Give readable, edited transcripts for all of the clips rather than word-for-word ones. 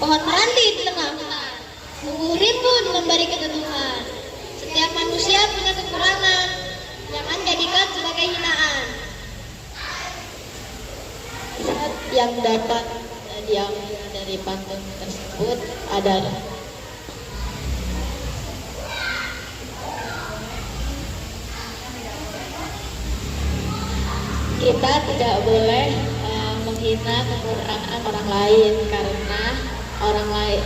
Pohon meranti di tengah hutan, tumbuh rimbun memberikan Tuhan. Setiap manusia punya kekurangan, jangan jadikan sebagai hinaan. Yang dapat diambil dari pantun tersebut adalah kita tidak boleh menghina kekurangan orang lain, karena orang lain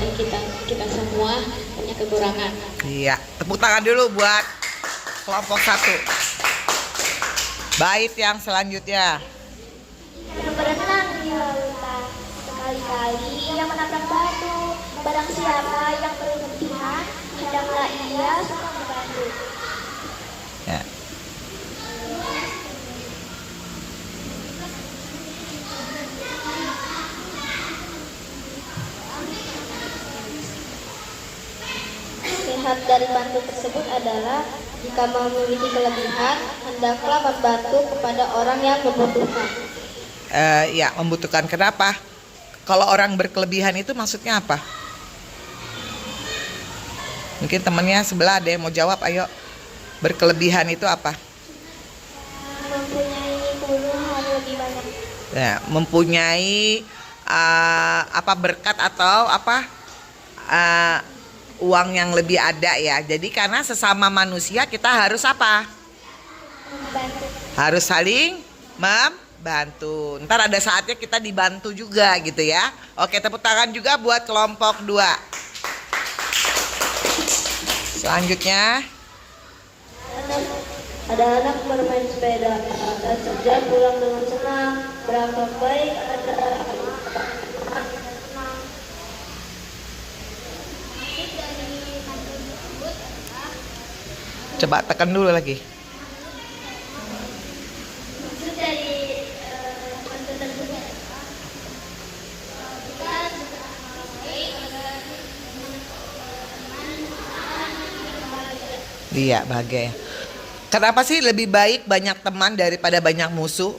kita semua punya kekurangan. Iya, tepuk tangan dulu buat kelompok 1. Bait yang selanjutnya. Berenang di lautan, sekali-kali yang menabrak batu. Barang siapa yang berlebihan, hendaklah ia suka membantu. Ya. Nasihat dari pantun tersebut adalah jika memiliki kelebihan, hendaklah membantu kepada orang yang membutuhkan. Ya, membutuhkan. Kenapa? Kalau orang berkelebihan itu maksudnya apa? Mungkin temannya sebelah ada yang mau jawab, ayo. Berkelebihan itu apa? Mempunyai puluhan lebih banyak. Ya, mempunyai apa, berkat atau apa, uang yang lebih ada ya. Jadi karena sesama manusia kita harus apa? Membantu. Harus saling membantu. Ntar ada saatnya kita dibantu juga gitu ya. Oke, tepuk tangan juga buat kelompok 2. Selanjutnya. Ada anak bermain sepeda, saat saja pulang dengan senang. Berapa baik ada Coba tekan dulu lagi. Iya, bahagia ya. Kenapa sih lebih baik banyak teman daripada banyak musuh?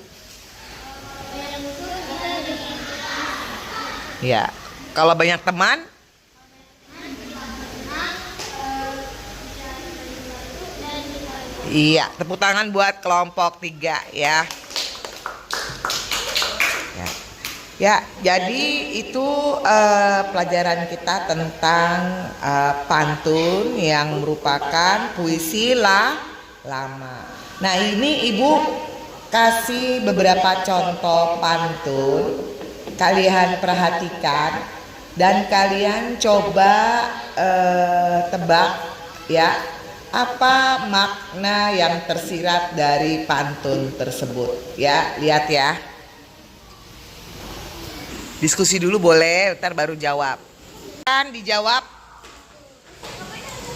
Ya, kalau banyak teman, iya, tepuk tangan buat kelompok 3 ya. Ya, jadi itu pelajaran kita tentang pantun yang merupakan puisi lama. Nah, ini Ibu kasih beberapa contoh pantun. Kalian perhatikan dan kalian coba tebak ya, apa makna yang tersirat dari pantun tersebut ya. Lihat ya. Diskusi dulu boleh, ntar baru jawab. Kan dijawab.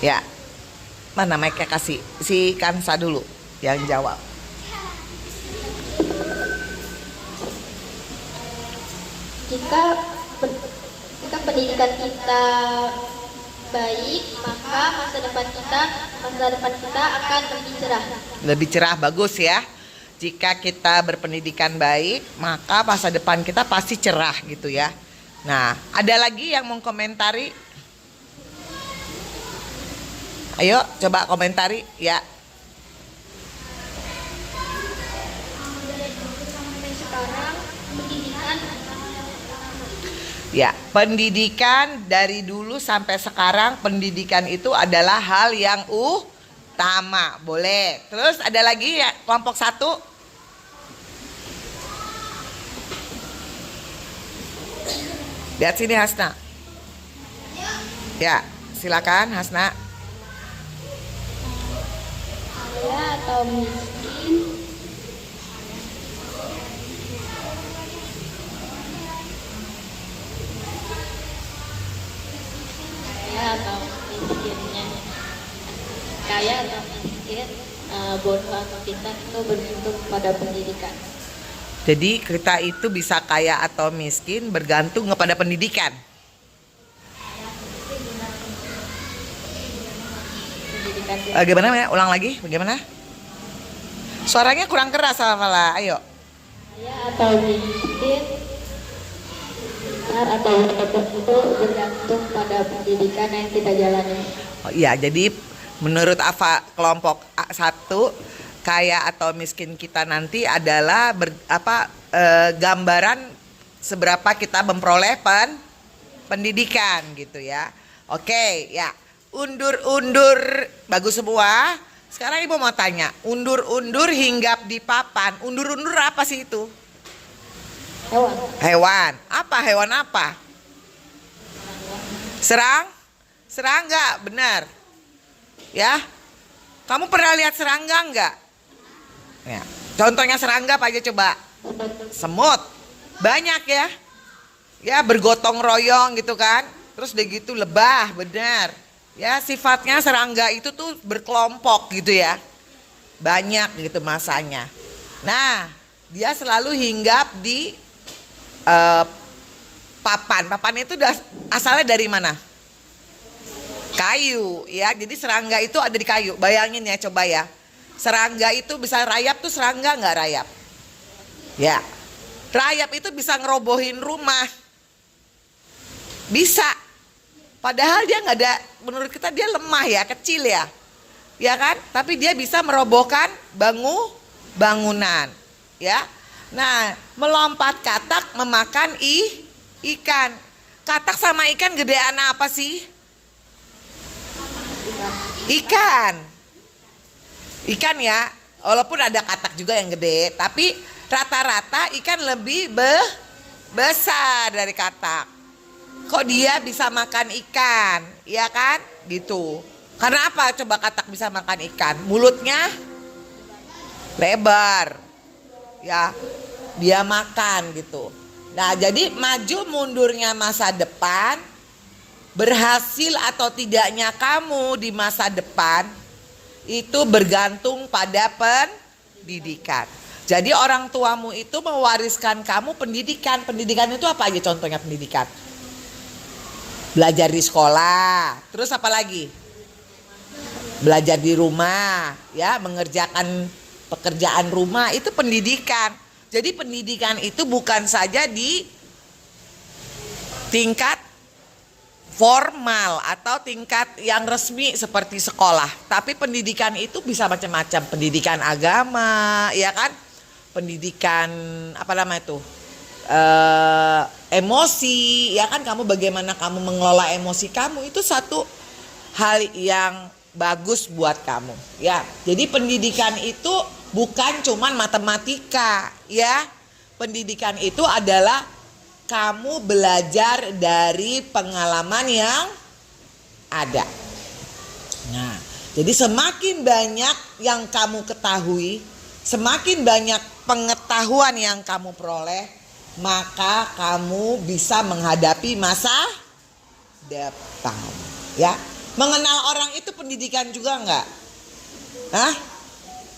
Ya. Mana mic-nya, kasih si Kansa dulu yang jawab. Jika pendidikan kita baik, maka masa depan kita akan lebih cerah. Lebih cerah, bagus ya. Jika kita berpendidikan baik, maka masa depan kita pasti cerah gitu ya. Nah, ada lagi yang mau komentari? Ayo, coba komentari ya. Sampai sekarang pendidikan Ya, pendidikan dari dulu sampai sekarang, pendidikan itu adalah hal yang utama. Boleh. Terus ada lagi ya, kelompok 1. Lihat sini Hasna. Ya, silakan Hasna. kaya atau miskin, kaya atau miskinnya, kaya atau miskin, bodoh atau pintar itu bergantung pada pendidikan. Jadi kita itu bisa kaya atau miskin bergantung kepada pendidikan. Pendidikan Gimana ya? Ulang lagi, bagaimana? Suaranya kurang keras malah. Ayo. kaya atau miskin, pintar atau bodoh itu bergantung pendidikan yang kita jalani. Oh iya, jadi menurut Ava kelompok A1 kaya atau miskin kita nanti adalah gambaran seberapa kita memperoleh pendidikan gitu ya. Oke, ya. Undur-undur bagus semua. Sekarang Ibu mau tanya, undur-undur hinggap di papan. Undur-undur apa sih itu? Hewan. Hewan. Apa hewan apa? Serangga, benar. Ya. Kamu pernah lihat serangga enggak? Ya. Contohnya serangga apa aja coba? Semut. Banyak ya. Ya, bergotong royong gitu kan. Terus udah gitu lebah, benar. Ya, sifatnya serangga itu tuh berkelompok gitu ya. Banyak gitu masanya. Nah, dia selalu hinggap di papan. Papan itu asalnya dari mana? Kayu ya. Jadi serangga itu ada di kayu. Bayangin ya, coba ya. Serangga itu bisa rayap tuh, serangga nggak rayap? Ya. Rayap itu bisa ngerobohin rumah. Bisa. Padahal dia nggak ada, menurut kita dia lemah ya, kecil ya. Ya kan? Tapi dia bisa merobohkan bangunan. Ya. Nah, melompat katak memakan ikan. Katak sama ikan gedean apa sih? Ikan ya. Walaupun ada katak juga yang gede, tapi rata-rata ikan lebih besar dari katak. Kok dia bisa makan ikan? Ya kan? Gitu. Karena apa coba katak bisa makan ikan? Mulutnya lebar. Ya, dia makan gitu. Nah, jadi maju mundurnya masa depan, berhasil atau tidaknya kamu di masa depan itu bergantung pada pendidikan. Jadi orang tuamu itu mewariskan kamu pendidikan. Pendidikan itu apa aja contohnya pendidikan? Belajar di sekolah, terus apa lagi? Belajar di rumah, ya, mengerjakan pekerjaan rumah, itu pendidikan. Jadi pendidikan itu bukan saja di tingkat formal atau tingkat yang resmi seperti sekolah, tapi pendidikan itu bisa macam-macam. Pendidikan agama, ya kan? Pendidikan apa namanya itu? Emosi, ya kan, kamu bagaimana kamu mengelola emosi kamu itu satu hal yang bagus buat kamu, ya. Jadi pendidikan itu bukan cuman matematika, ya. Pendidikan itu adalah kamu belajar dari pengalaman yang ada. Nah, jadi semakin banyak yang kamu ketahui, semakin banyak pengetahuan yang kamu peroleh, maka kamu bisa menghadapi masa depan. Ya, mengenal orang itu pendidikan juga enggak? Hah?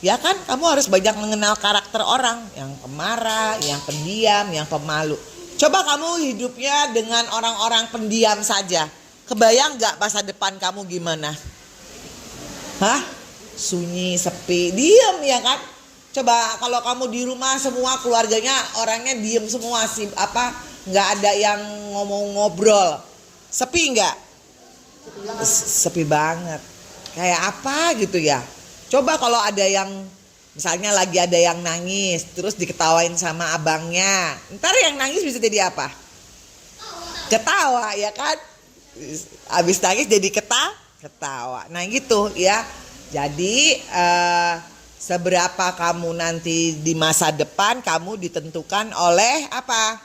Ya kan, kamu harus banyak mengenal karakter orang, yang pemarah, yang pendiam, yang pemalu. Coba kamu hidupnya dengan orang-orang pendiam saja. Kebayang enggak masa depan kamu gimana? Hah? Sunyi, sepi, diam, ya kan? Coba kalau kamu di rumah semua keluarganya orangnya diem semua sih, nggak ada yang ngobrol, sepi nggak? Sepi banget. Kayak apa gitu ya? Coba kalau ada yang misalnya lagi ada yang nangis, terus diketawain sama abangnya, ntar yang nangis bisa jadi apa? Ketawa, ya kan? Abis nangis jadi ketawa. Nah gitu ya. Jadi seberapa kamu nanti di masa depan kamu ditentukan oleh apa?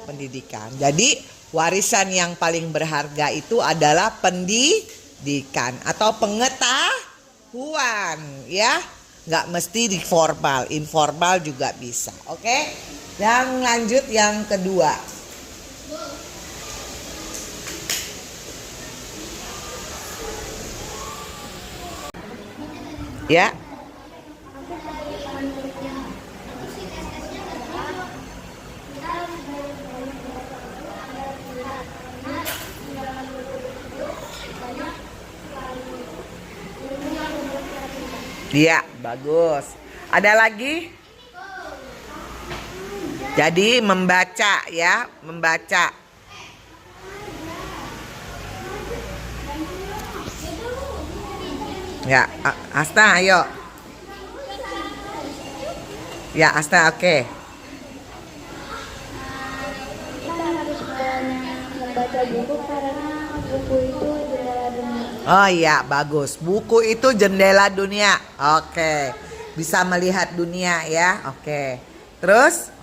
Pendidikan. Jadi warisan yang paling berharga itu adalah pendidikan atau pengetahuan, ya. Nggak mesti di formal, informal juga bisa. Oke? Yang lanjut yang kedua. Ya. Iya, bagus. Ada lagi? Jadi membaca ya, membaca. Ya, Asna ayo. Ya, Asna oke. Kita harus banyak membaca buku karena buku itu jendela dunia. Oh iya, bagus. Buku itu jendela dunia. Oke. Bisa melihat dunia ya. Oke. Terus?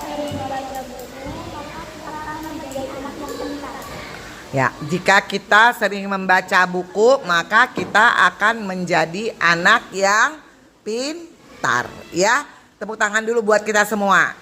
Sering membaca buku, maka akan menjadi anak yang pintar. Ya, jika kita sering membaca buku, maka kita akan menjadi anak yang pintar. Ya, tepuk tangan dulu buat kita semua.